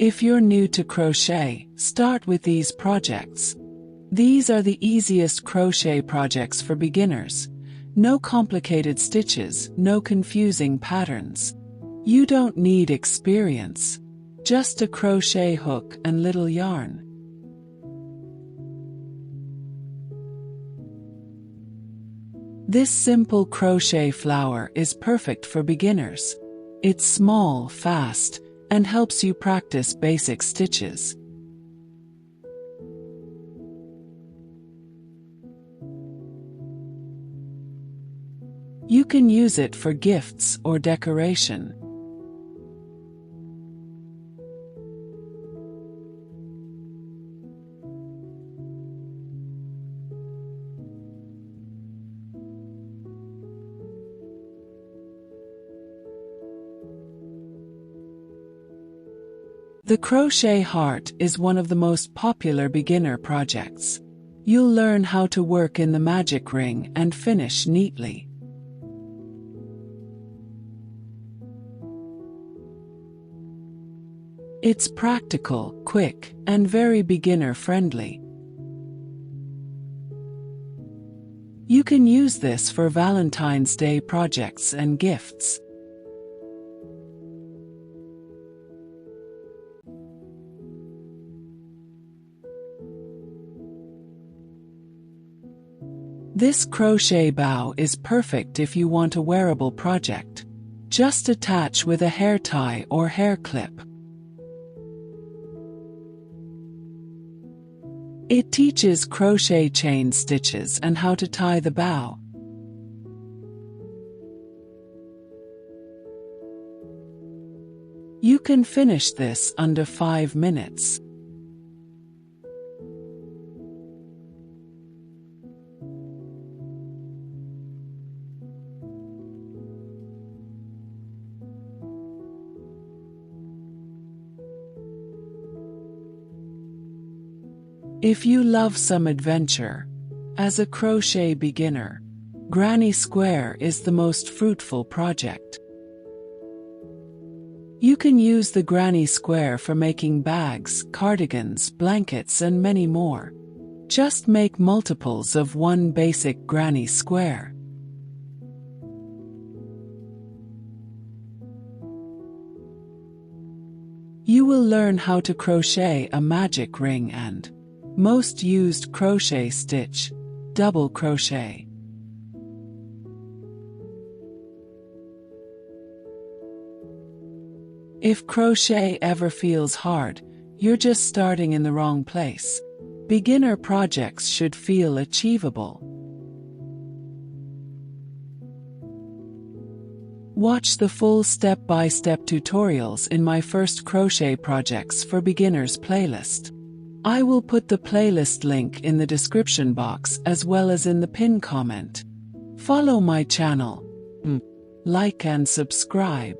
If you're new to crochet, start with these projects. These are the easiest crochet projects for beginners. No complicated stitches, no confusing patterns. You don't need experience. Just a crochet hook and little yarn. This simple crochet flower is perfect for beginners. It's small, fast, and helps you practice basic stitches. You can use it for gifts or decoration. The crochet heart is one of the most popular beginner projects. You'll learn how to work in the magic ring and finish neatly. It's practical, quick, and very beginner-friendly. You can use this for Valentine's Day projects and gifts. This crochet bow is perfect if you want a wearable project. Just attach with a hair tie or hair clip. It teaches crochet chain stitches and how to tie the bow. You can finish this under 5 minutes. If you love some adventure, as a crochet beginner, Granny Square is the most fruitful project. You can use the Granny Square for making bags, cardigans, blankets, and many more. Just make multiples of one basic Granny Square. You will learn how to crochet a magic ring and most used crochet stitch, double crochet. If crochet ever feels hard, you're just starting in the wrong place. Beginner projects should feel achievable. Watch the full step-by-step tutorials in my first crochet projects for beginners playlist. I will put the playlist link in the description box as well as in the pinned comment. Follow my channel, like and subscribe.